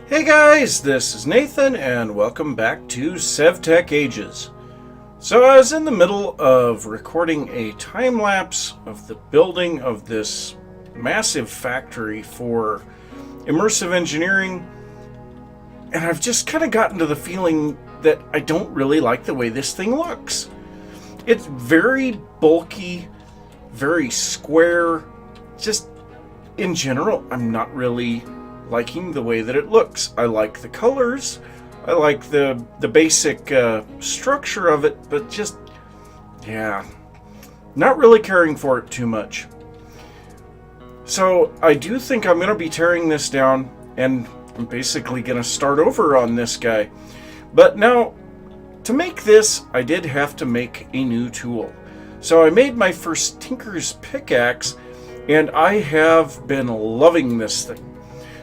Hey guys, this is Nathan and welcome back to SevTech Ages. So I was in the middle of recording a time-lapse of the building of this massive factory for immersive engineering, and I've just kind of gotten to the feeling that I don't really like the way this thing looks. It's very bulky, very square, just in general, I'm not really liking the way that it looks. I like the colors, I like the basic structure of it, but just, not really caring for it too much. So I do think I'm going to be tearing this down, and I'm basically going to start over on this guy. But now, to make this, I did have to make a new tool. So I made my first Tinker's pickaxe, and I have been loving this thing.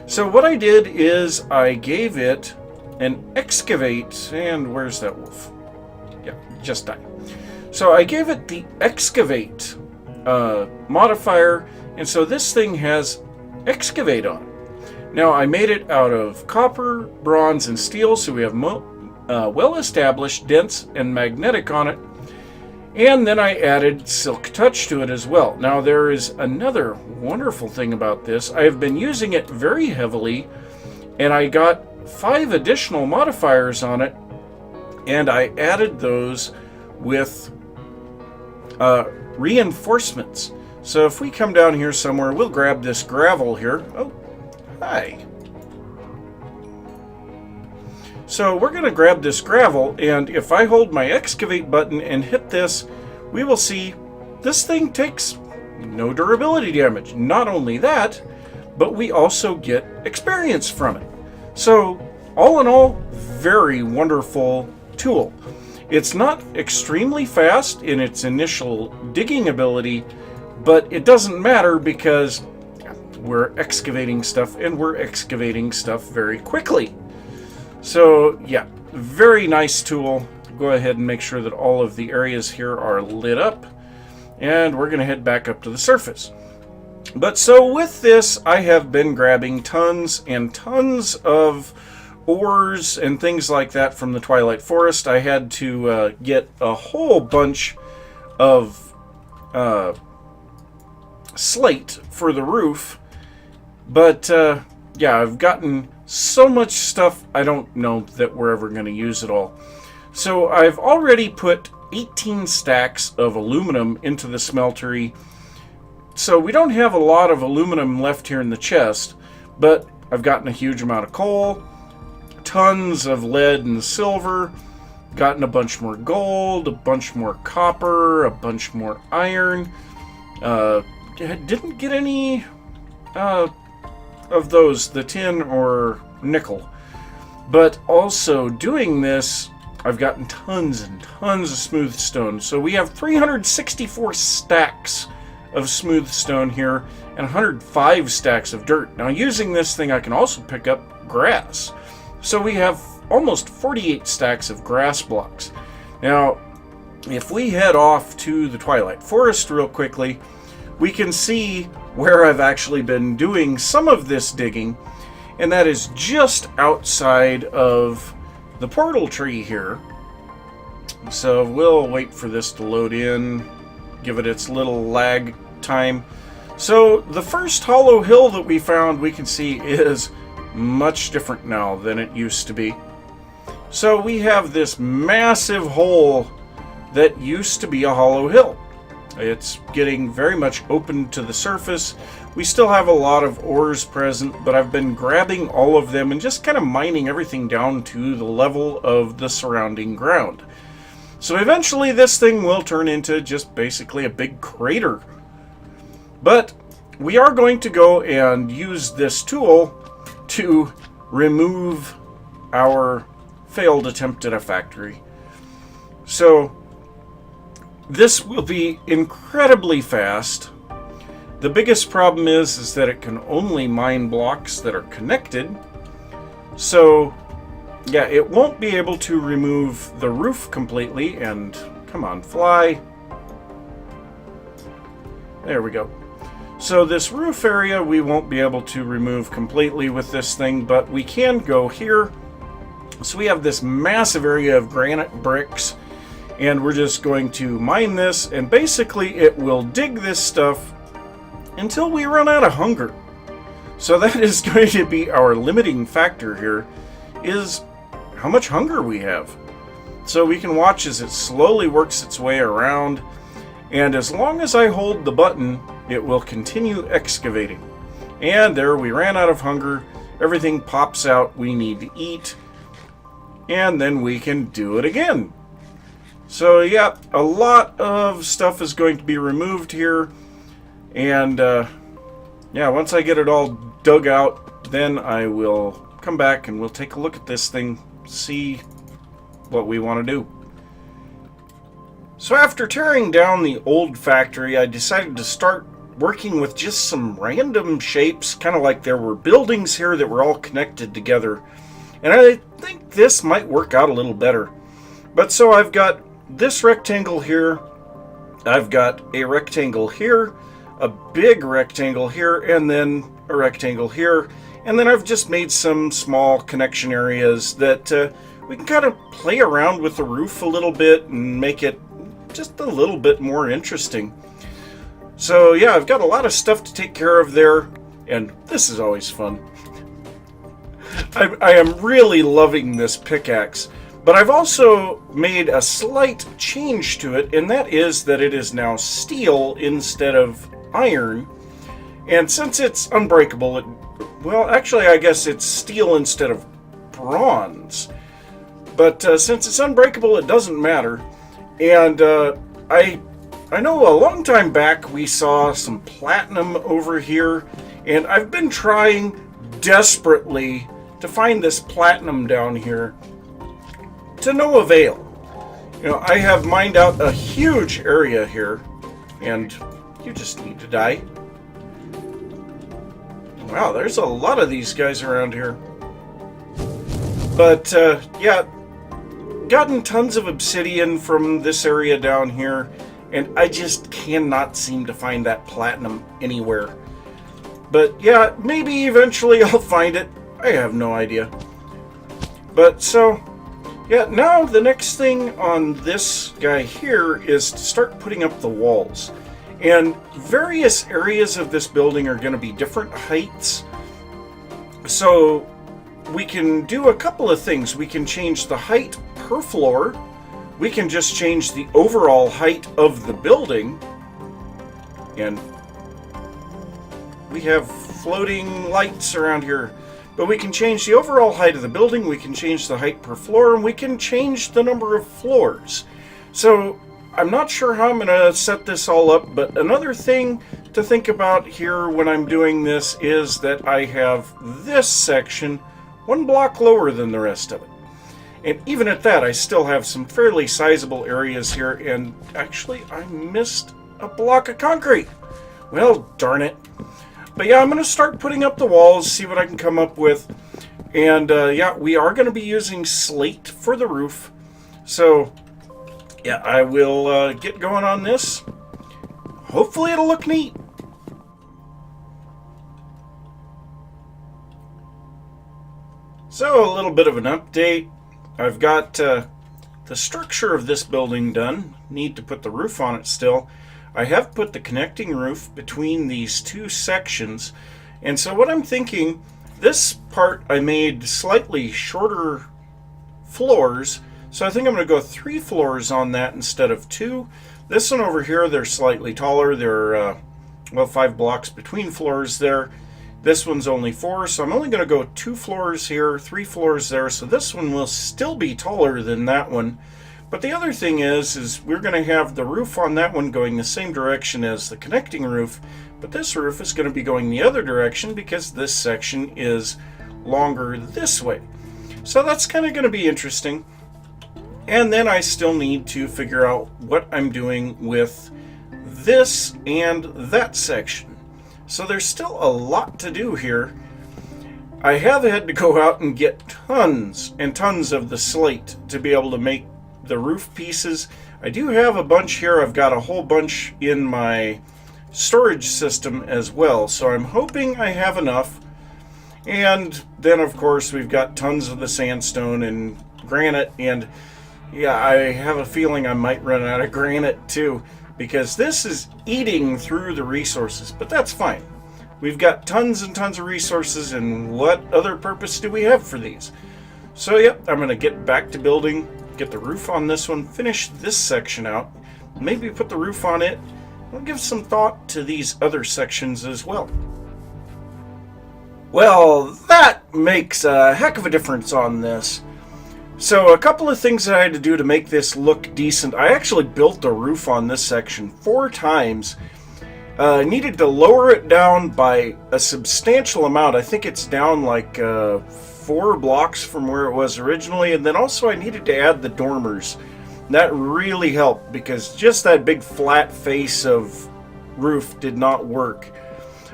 So what I did is I gave it an excavate, and where's that wolf? Yeah, just died. So I gave it the excavate modifier, and so this thing has excavate on it. Now I made it out of copper, bronze, and steel, so we have well-established, dense, and magnetic on it. And then I added Silk Touch to it as well. Now there is another wonderful thing about this. I have been using it very heavily, and I got 5 additional modifiers on it, and I added those with reinforcements. So if we come down here somewhere, we'll grab this gravel here. Oh, hi. So we're going to grab this gravel, and if I hold my excavate button and hit this, we will see this thing takes no durability damage. Not only that, but we also get experience from it. So all in all, very wonderful tool. It's not extremely fast in its initial digging ability, but it doesn't matter because we're excavating stuff, and we're excavating stuff very quickly. So yeah, very nice tool. Go ahead and make sure that all of the areas here are lit up, and we're going to head back up to the surface. But so with this, I have been grabbing tons and tons of ores and things like that from the Twilight Forest. I had to get a whole bunch of slate for the roof, but yeah, I've gotten so much stuff, I don't know that we're ever going to use it all. So I've already put 18 stacks of aluminum into the smeltery. So we don't have a lot of aluminum left here in the chest, but I've gotten a huge amount of coal, tons of lead and silver, gotten a bunch more gold, a bunch more copper, a bunch more iron. Didn't get any of those, the tin or nickel. But also doing this, I've gotten tons and tons of smooth stone. So we have 364 stacks of smooth stone here and 105 stacks of dirt. Now using this thing, I can also pick up grass. So we have almost 48 stacks of grass blocks. Now, if we head off to the Twilight Forest real quickly, we can see where I've actually been doing some of this digging, and that is just outside of the portal tree here. So we'll wait for this to load in, give it its little lag time. So the first hollow hill that we found, we can see is much different now than it used to be. So we have this massive hole that used to be a hollow hill. It's getting very much open to the surface. We still have a lot of ores present, but I've been grabbing all of them and just kind of mining everything down to the level of the surrounding ground. So eventually this thing will turn into just basically a big crater. But we are going to go and use this tool to remove our failed attempt at a factory. So this will be incredibly fast. The biggest problem is that it can only mine blocks that are connected. So yeah, it won't be able to remove the roof completely. And come on, fly. There we go. So this roof area we won't be able to remove completely with this thing, but we can go here. So we have this massive area of granite bricks, and we're just going to mine this, and basically it will dig this stuff until we run out of hunger. So that is going to be our limiting factor here, is how much hunger we have. So we can watch as it slowly works its way around, and as long as I hold the button, it will continue excavating. And there, we ran out of hunger. Everything pops out we need to eat, and then we can do it again. So yeah, a lot of stuff is going to be removed here, and yeah, once I get it all dug out, then I will come back and we'll take a look at this thing, see what we want to do. So after tearing down the old factory, I decided to start working with just some random shapes, kind of like there were buildings here that were all connected together. And I think this might work out a little better. But so I've got this rectangle here, I've got a rectangle here, a big rectangle here, and then a rectangle here. And then I've just made some small connection areas that we can kind of play around with the roof a little bit and make it just a little bit more interesting. So yeah, I've got a lot of stuff to take care of there, and this is always fun. I am really loving this pickaxe, but I've also made a slight change to it, and that is that it is now steel instead of iron. And since it's unbreakable, well, actually I guess it's steel instead of bronze. But since it's unbreakable, it doesn't matter. And I know a long time back we saw some platinum over here, and I've been trying desperately to find this platinum down here, to no avail. You know, I have mined out a huge area here, and you just need to die. Wow, there's a lot of these guys around here. But yeah, gotten tons of obsidian from this area down here, and I just cannot seem to find that platinum anywhere. But yeah, maybe eventually I'll find it. I have no idea. But so, yeah, now the next thing on this guy here is to start putting up the walls. And various areas of this building are going to be different heights. So we can do a couple of things. We can change the height per floor. We can just change the overall height of the building. And we have floating lights around here. But we can change the overall height of the building, we can change the height per floor, and we can change the number of floors. So I'm not sure how I'm going to set this all up, but another thing to think about here when I'm doing this is that I have this section one block lower than the rest of it. And even at that, I still have some fairly sizable areas here, and actually I missed a block of concrete. Well, darn it. But yeah, I'm going to start putting up the walls, see what I can come up with. And yeah, we are going to be using slate for the roof. So yeah, I will get going on this. Hopefully it'll look neat. So a little bit of an update. I've got the structure of this building done. Need to put the roof on it still. I have put the connecting roof between these two sections, and so what I'm thinking, this part I made slightly shorter floors, so I think I'm going to go 3 floors on that instead of 2. This one over here, they're slightly taller. They're, well, 5 blocks between floors there. This one's only 4, so I'm only going to go 2 floors here, 3 floors there, so this one will still be taller than that one. But the other thing is we're going to have the roof on that one going the same direction as the connecting roof, but this roof is going to be going the other direction because this section is longer this way. So that's kind of going to be interesting. And then I still need to figure out what I'm doing with this and that section. So there's still a lot to do here. I have had to go out and get tons and tons of the slate to be able to make the roof pieces. I do have a bunch here. I've got a whole bunch in my storage system as well. So I'm hoping I have enough. And then, of course, we've got tons of the sandstone and granite. And yeah, I have a feeling I might run out of granite too, because this is eating through the resources. But that's fine. We've got tons and tons of resources, and what other purpose do we have for these? So, yep, I'm going to get back to building, get the roof on this one, finish this section out, maybe put the roof on it. I'll give some thought to these other sections as well. Well, that makes a heck of a difference on this. So a couple of things that I had to do to make this look decent. I actually built the roof on this section 4 times. Needed to lower it down by a substantial amount. I think it's down like 4 blocks from where it was originally. And then also I needed to add the dormers. That really helped because just that big flat face of roof did not work.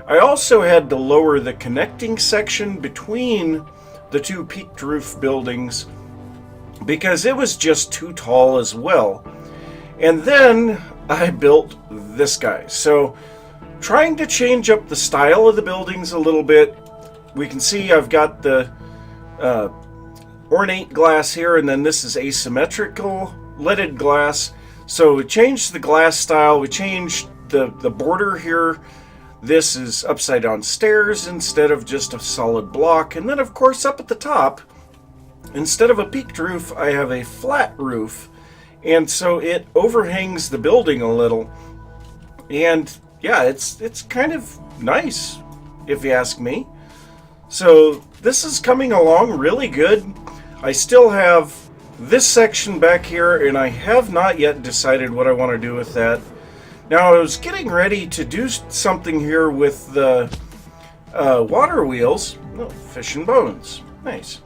I also had to lower the connecting section between the 2 peaked roof buildings because it was just too tall as well. And then I built this guy. So trying to change up the style of the buildings a little bit. We can see I've got the ornate glass here, and then this is asymmetrical leaded glass. So we changed the glass style, we changed the border here. This is upside down stairs instead of just a solid block. And then of course up at the top, instead of a peaked roof, I have a flat roof. And so it overhangs the building a little. And yeah, it's kind of nice, if you ask me. So this is coming along really good. I still have this section back here, and I have not yet decided what I want to do with that. Now, I was getting ready to do something here with the water wheels. Oh, fish and bones. Nice.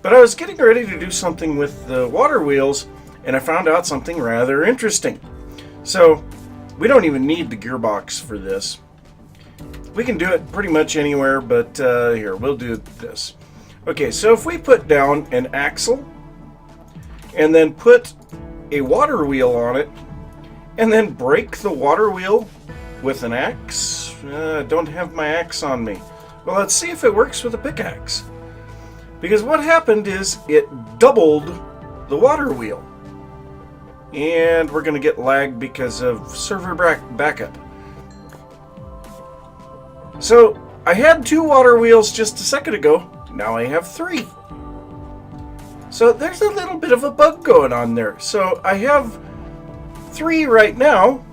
But I was getting ready to do something with the water wheels, and I found out something rather interesting. So, we don't even need the gearbox for this. We can do it pretty much anywhere, but here, we'll do this. Okay, so if we put down an axle, and then put a water wheel on it, and then break the water wheel with an axe. I don't have my axe on me. Well, let's see if it works with a pickaxe. Because what happened is it doubled the water wheel. And we're going to get lag because of server backup. So, I had 2 water wheels just a second ago. Now I have 3. So there's a little bit of a bug going on there. So I have 3 right now.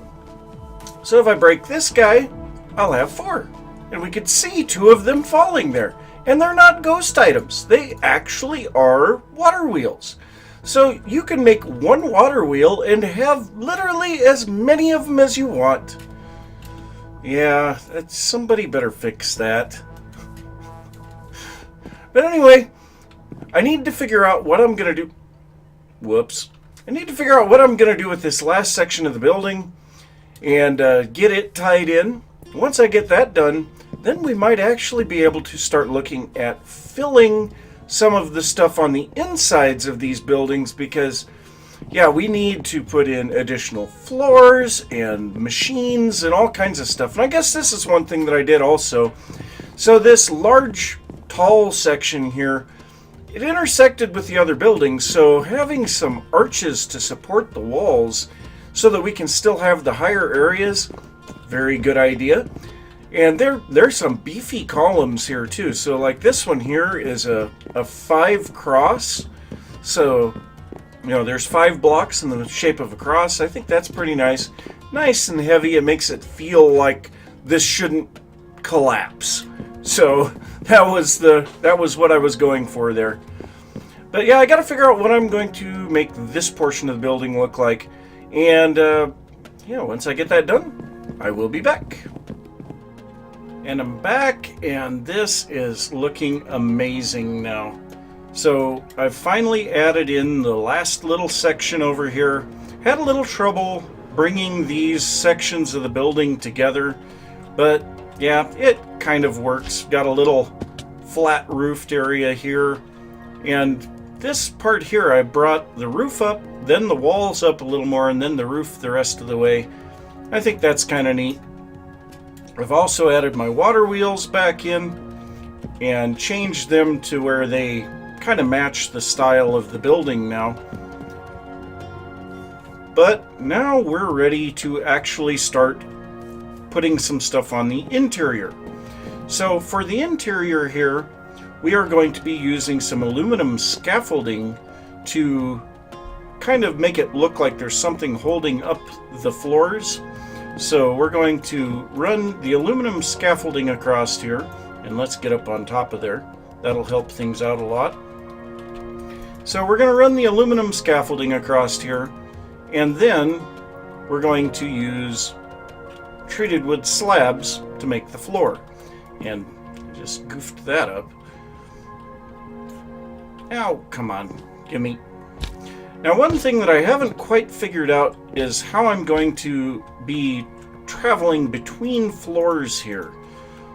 So if I break this guy, I'll have 4. And we could see 2 of them falling there. And they're not ghost items. They actually are water wheels. So you can make 1 water wheel and have literally as many of them as you want. Yeah, somebody better fix that. But anyway, I need to figure out what I'm going to do. Whoops. I need to figure out what I'm going to do with this last section of the building and get it tied in. Once I get that done, then we might actually be able to start looking at filling some of the stuff on the insides of these buildings because, yeah, we need to put in additional floors and machines and all kinds of stuff. And I guess this is one thing that I did also. So this large, tall section here, it intersected with the other buildings, so having some arches to support the walls so that we can still have the higher areas, very good idea. And there's some beefy columns here too. So like this one here is a 5 cross. So, you know, there's 5 blocks in the shape of a cross. I think that's pretty nice. Nice and heavy. It makes it feel like this shouldn't collapse. So that was what I was going for there. But yeah, I got to figure out what I'm going to make this portion of the building look like. And yeah, once I get that done, I will be back. And I'm back, and this is looking amazing now. So I've finally added in the last little section over here. Had a little trouble bringing these sections of the building together, but yeah, it kind of works. Got a little flat roofed area here, and this part here I brought the roof up, then the walls up a little more, and then the roof the rest of the way. I think that's kind of neat. I've also added my water wheels back in and changed them to where they kind of match the style of the building now. But now we're ready to actually start putting some stuff on the interior. So for the interior here, we are going to be using some aluminum scaffolding to kind of make it look like there's something holding up the floors. So we're going to run the aluminum scaffolding across here, and let's get up on top of there. That'll help things out a lot. So we're going to run the aluminum scaffolding across here, and then we're going to use treated wood slabs to make the floor. And I just goofed that up. Ow, come on, gimme. Now, one thing that I haven't quite figured out is how I'm going to be traveling between floors here.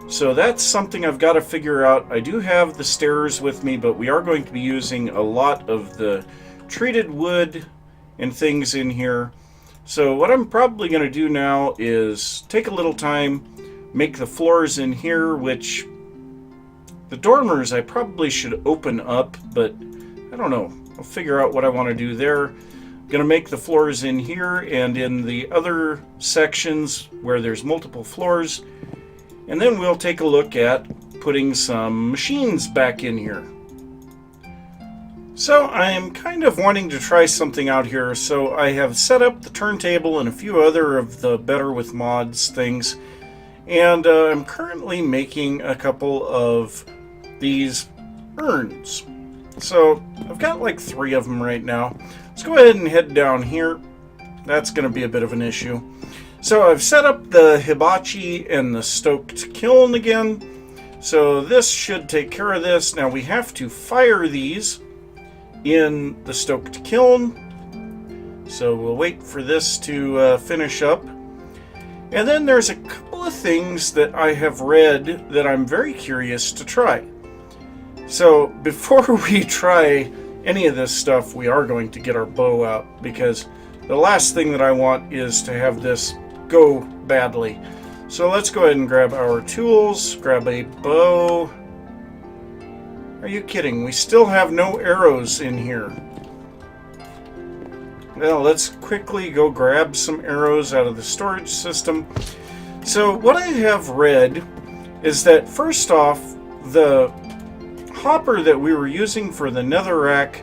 So that's something I've got to figure out. I do have the stairs with me, but we are going to be using a lot of the treated wood and things in here. So what I'm probably going to do now is take a little time, make the floors in here, which the dormers I probably should open up, but I don't know. I'll figure out what I want to do there. I'm going to make the floors in here and in the other sections where there's multiple floors. And then we'll take a look at putting some machines back in here. So I'm kind of wanting to try something out here. So I have set up the turntable and a few other of the Better with Mods things. And I'm currently making a couple of these urns. So I've got like 3 of them right now. Let's go ahead and head down here. That's going to be a bit of an issue. So I've set up the hibachi and the stoked kiln again. So this should take care of this. Now we have to fire these in the stoked kiln. So we'll wait for this to finish up. And then there's a couple of things that I have read that I'm very curious to try. So before we try any of this stuff, we are going to get our bow out, because the last thing that I want is to have this go badly. So let's go ahead and grab our tools, grab a bow. Are you kidding? We still have no arrows in here. Well, let's quickly go grab some arrows out of the storage system. So what I have read is that first off, the hopper that we were using for the netherrack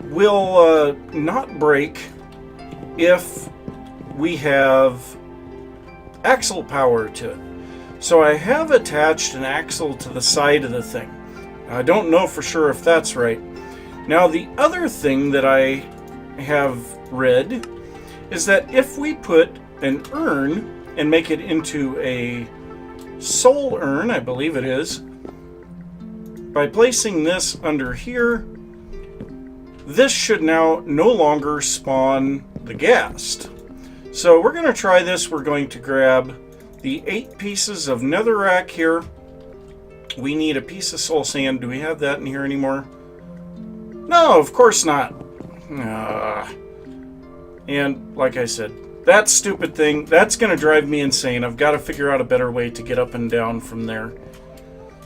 will not break if we have axle power to it. So I have attached an axle to the side of the thing. I don't know for sure if that's right. Now the other thing that I have read is that if we put an urn and make it into a soul urn, I believe it is, by placing this under here, this should now no longer spawn the ghast. So we're going to try this. We're going to grab the 8 pieces of netherrack here. We need a piece of soul sand. Do we have that in here anymore? No, of course not. And like I said, that stupid thing, that's going to drive me insane. I've got to figure out a better way to get up and down from there.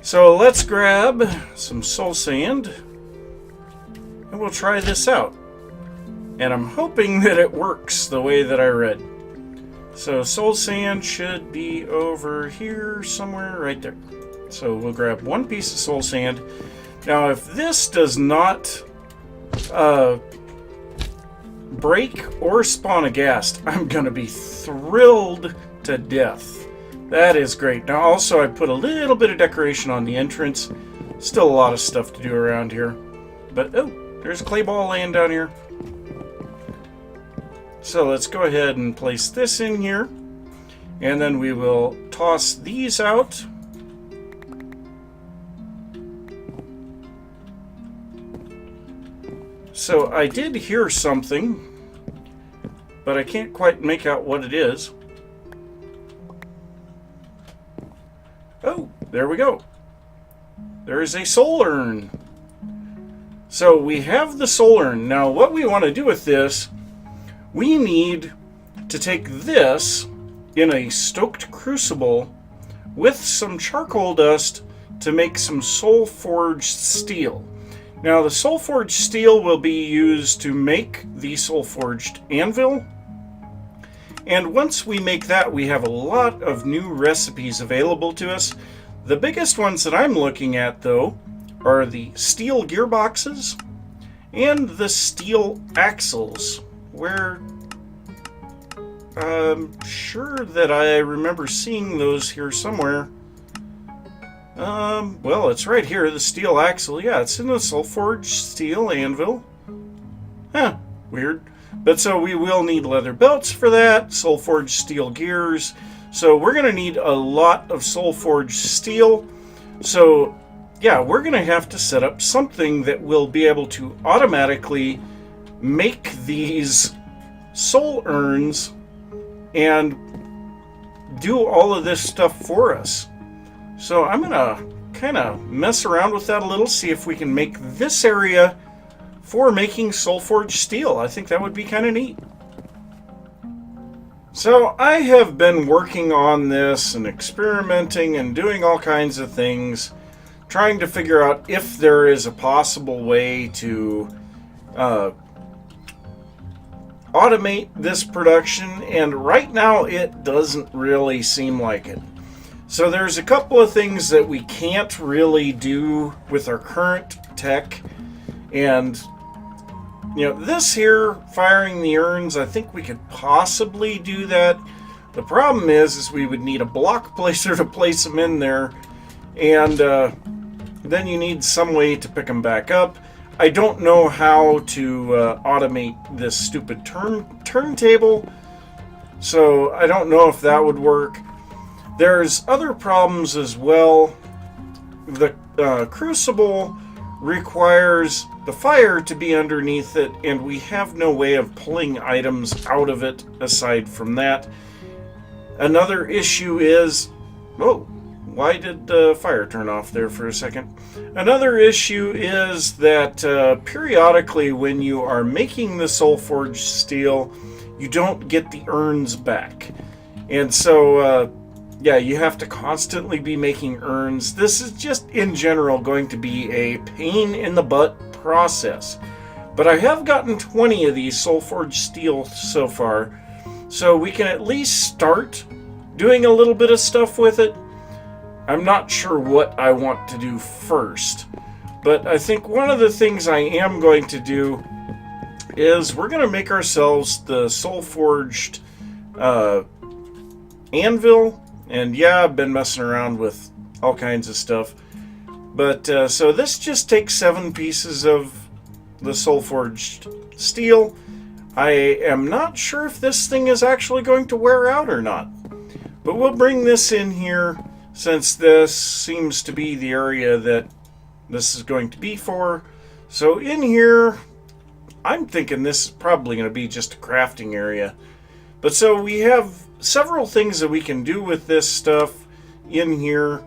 So let's grab some soul sand and we'll try this out. And I'm hoping that it works the way that I read. So soul sand should be over here somewhere, right there. So we'll grab 1 piece of soul sand. Now if this does not break or spawn a ghast, I'm going to be thrilled to death. That is great. Now also I put a little bit of decoration on the entrance. Still a lot of stuff to do around here. But oh, there's a clay ball laying down here. So let's go ahead and place this in here. And then we will toss these out. So I did hear something, but I can't quite make out what it is. Oh, there we go. There is a soul urn. So we have the soul urn. Now what we want to do with this, we need to take this in a stoked crucible with some charcoal dust to make some soul-forged steel. Now, the soul-forged steel will be used to make the soul-forged anvil. And once we make that, we have a lot of new recipes available to us. The biggest ones that I'm looking at, though, are the steel gearboxes and the steel axles, where I'm sure that I remember seeing those here somewhere. Well, it's right here, the steel axle. Yeah, it's in the soul-forged steel anvil. Huh, weird. But so we will need leather belts for that, soul-forged steel gears. So we're going to need a lot of soul-forged steel. So, yeah, we're going to have to set up something that will be able to automatically make these soul urns and do all of this stuff for us. So I'm going to kind of mess around with that a little, see if we can make this area for making soul-forged steel. I think that would be kind of neat. So I have been working on this and experimenting and doing all kinds of things, trying to figure out if there is a possible way to automate this production, and right now it doesn't really seem like it. So there's a couple of things that we can't really do with our current tech, and this here, firing the urns, I think we could possibly do that. The problem is we would need a block placer to place them in there, and then you need some way to pick them back up. I don't know how to automate this stupid turntable, so I don't know if that would work. There's other problems as well. The crucible requires the fire to be underneath it, and we have no way of pulling items out of it aside from that. Another issue is... Oh, why did the fire turn off there for a second? Another issue is that periodically when you are making the soul-forged steel, you don't get the urns back. And so... yeah, you have to constantly be making urns. This is just, in general, going to be a pain-in-the-butt process. But I have gotten 20 of these soul-forged steel so far, so we can at least start doing a little bit of stuff with it. I'm not sure what I want to do first, but I think one of the things I am going to do is we're going to make ourselves the soul-forged anvil. And yeah, I've been messing around with all kinds of stuff. But so this just takes 7 pieces of the soul-forged steel. I am not sure if this thing is actually going to wear out or not. But we'll bring this in here, since this seems to be the area that this is going to be for. So in here, I'm thinking this is probably going to be just a crafting area. But so we have several things that we can do with this stuff in here.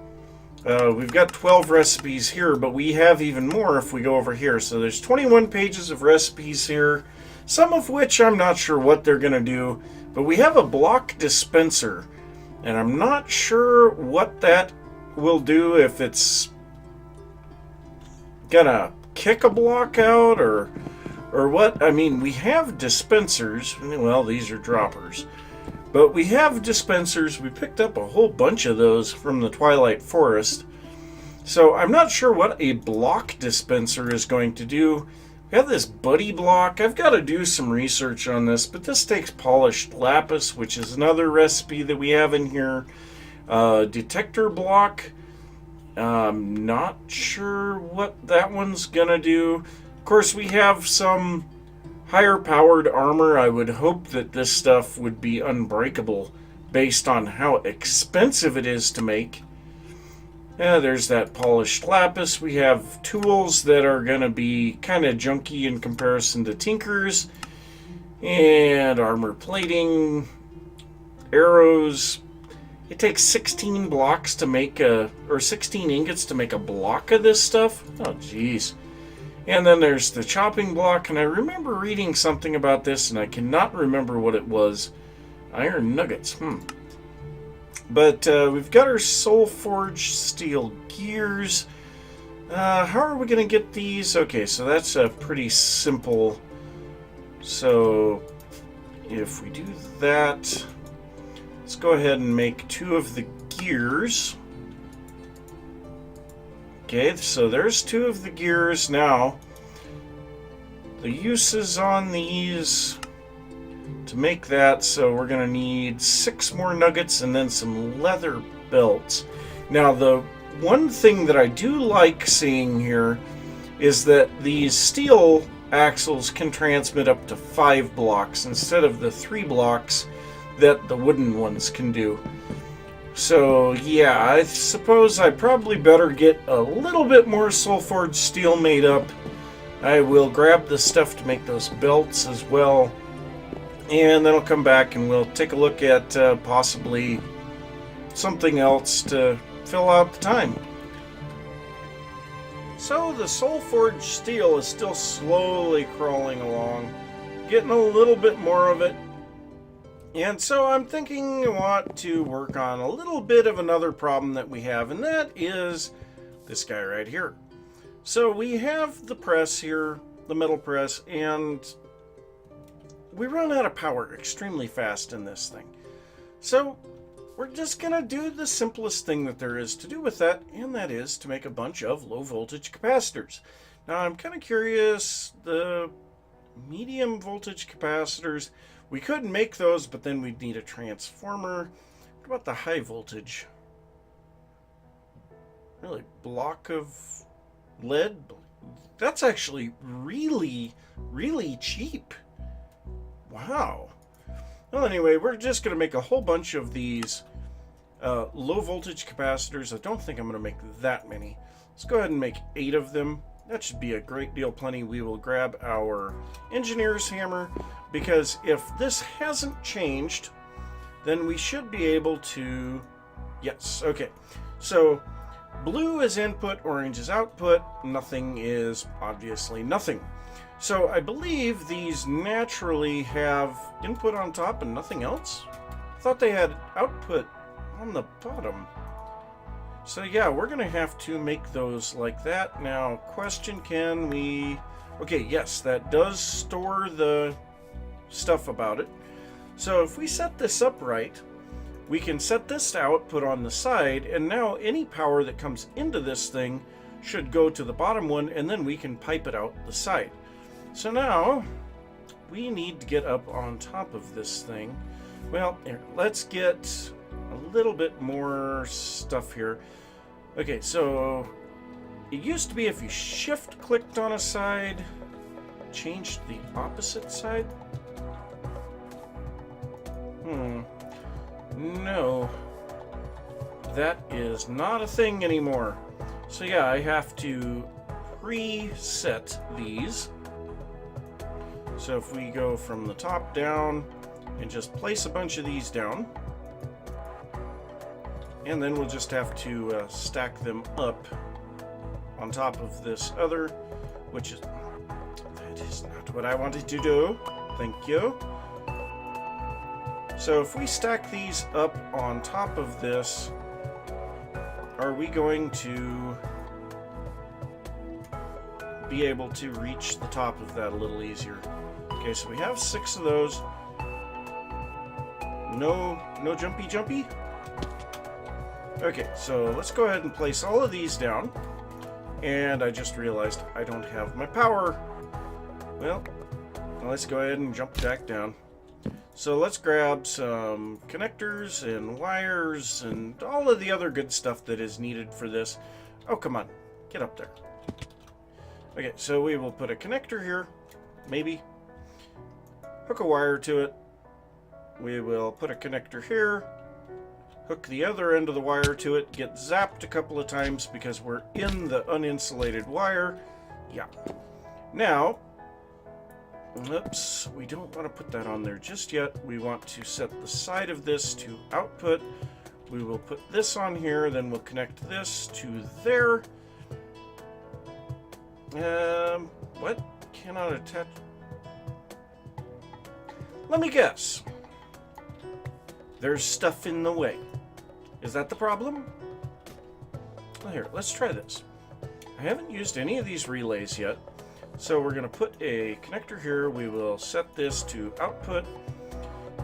We've got 12 recipes here, but we have even more if we go over here. So there's 21 pages of recipes here, some of which I'm not sure what they're going to do. But we have a block dispenser, and I'm not sure what that will do, if it's going to kick a block out or what. I mean, we have dispensers. Well, these are droppers. But we have dispensers. We picked up a whole bunch of those from the Twilight Forest. So I'm not sure what a block dispenser is going to do. We have this buddy block. I've got to do some research on this, but this takes polished lapis, which is another recipe that we have in here. Detector block. I'm not sure what that one's going to do. Of course, we have some higher powered armor. I would hope that this stuff would be unbreakable based on how expensive it is to make. Yeah, there's that polished lapis. We have tools that are going to be kind of junky in comparison to Tinker's. And armor plating, arrows. It takes 16 blocks to make or 16 ingots to make a block of this stuff. Oh, jeez. And then there's the chopping block, and I remember reading something about this, and I cannot remember what it was. Iron nuggets, But we've got our soul forged steel gears. How are we going to get these? Okay, so that's a pretty simple. So if we do that, let's go ahead and make 2 of the gears. Okay, so there's 2 of the gears. Now, the uses on these to make that, so we're going to need 6 more nuggets and then some leather belts. Now, the one thing that I do like seeing here is that these steel axles can transmit up to 5 blocks instead of the 3 blocks that the wooden ones can do. So yeah, I suppose I probably better get a little bit more soul forged steel made up. I will grab the stuff to make those belts as well, and then I'll come back and we'll take a look at possibly something else to fill out the time. So the soul forged steel is still slowly crawling along, getting a little bit more of it. And so I'm thinking I want to work on a little bit of another problem that we have, and that is this guy right here. So we have the press here, the metal press, and we run out of power extremely fast in this thing. So we're just going to do the simplest thing that there is to do with that, and that is to make a bunch of low voltage capacitors. Now I'm kind of curious, the medium voltage capacitors, we could make those, but then we'd need a transformer. What about the high voltage? Really, block of lead? That's actually really, really cheap. Wow. Well, anyway, we're just going to make a whole bunch of these low voltage capacitors. I don't think I'm going to make that many. Let's go ahead and make 8 of them. That should be a great deal plenty. We will grab our engineer's hammer, because if this hasn't changed, then we should be able to... Yes, okay. So blue is input, orange is output, nothing is obviously nothing. So I believe these naturally have input on top and nothing else. I thought they had output on the bottom. So yeah, we're going to have to make those like that. Now, question, can we... Okay, yes, that does store the stuff about it. So if we set this up right, we can set this to output on the side, and now any power that comes into this thing should go to the bottom one, and then we can pipe it out the side. So now we need to get up on top of this thing. Well, here, let's get a little bit more stuff here. Okay, so it used to be if you shift clicked on a side, changed the opposite side. No, that is not a thing anymore. So yeah, I have to preset these. So if we go from the top down and just place a bunch of these down, and then we'll just have to stack them up on top of this other, which is... That is not what I wanted to do. Thank you. So if we stack these up on top of this, are we going to be able to reach the top of that a little easier? Okay, so we have 6 of those. No jumpy. Okay, so let's go ahead and place all of these down. And I just realized I don't have my power. Well, let's go ahead and jump back down. So let's grab some connectors and wires and all of the other good stuff that is needed for this. Oh, come on. Get up there. Okay, so we will put a connector here. Maybe. Hook a wire to it. We will put a connector here. Hook the other end of the wire to it. Get zapped a couple of times because we're in the uninsulated wire. Yeah. Now... Oops, we don't want to put that on there just yet. We want to set the side of this to output. We will put this on here, then we'll connect this to there. What? Cannot attach. Let me guess. There's stuff in the way. Is that the problem? Well, here, let's try this. I haven't used any of these relays yet, so we're going to put a connector here. We will set this to output,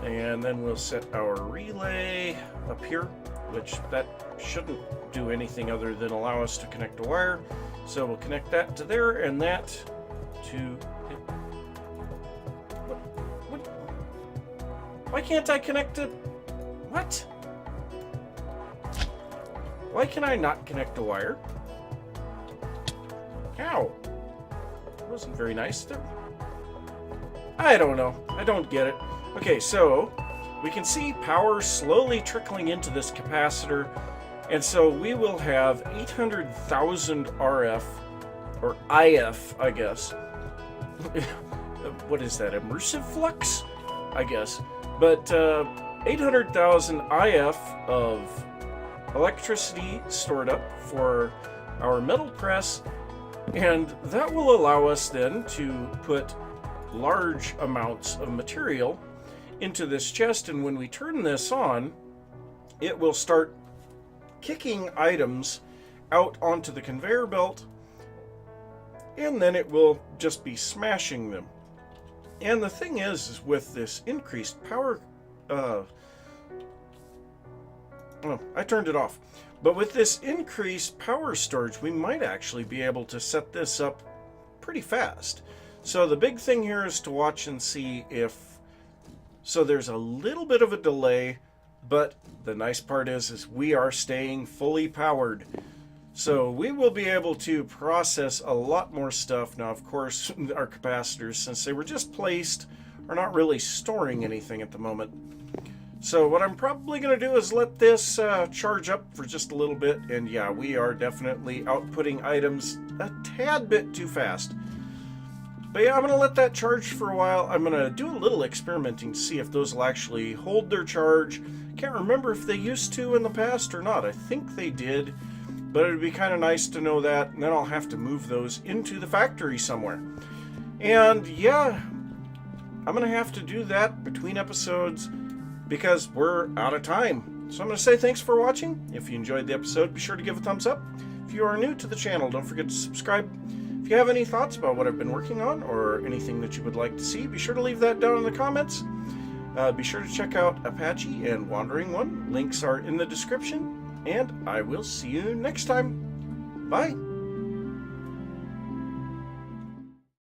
and then we'll set our relay up here, which that shouldn't do anything other than allow us to connect a wire. So we'll connect that to there and that to... What? Why can't I connect it? What? Why can I not connect a wire? How? That wasn't very nice. I don't know. I don't get it. Okay, so we can see power slowly trickling into this capacitor, and so we will have 800,000 RF, or IF, I guess. What is that, immersive flux? I guess. But 800,000 IF of electricity stored up for our metal press, and that will allow us then to put large amounts of material into this chest, and when we turn this on, it will start kicking items out onto the conveyor belt, and then it will just be smashing them. And the thing is with this increased power, oh, I turned it off. But with this increased power storage, we might actually be able to set this up pretty fast. So the big thing here is to watch and see if... So there's a little bit of a delay, but the nice part is we are staying fully powered. So we will be able to process a lot more stuff. Now, of course, our capacitors, since they were just placed, are not really storing anything at the moment. So what I'm probably going to do is let this charge up for just a little bit. And yeah, we are definitely outputting items a tad bit too fast. But yeah, I'm going to let that charge for a while. I'm going to do a little experimenting to see if those will actually hold their charge. Can't remember if they used to in the past or not. I think they did, but it would be kind of nice to know that, and then I'll have to move those into the factory somewhere. And yeah, I'm going to have to do that between episodes because we're out of time. So I'm going to say thanks for watching. If you enjoyed the episode, be sure to give a thumbs up. If you are new to the channel, don't forget to subscribe. If you have any thoughts about what I've been working on or anything that you would like to see, be sure to leave that down in the comments. Be sure to check out Apache and Wandering One. Links are in the description, and I will see you next time. Bye.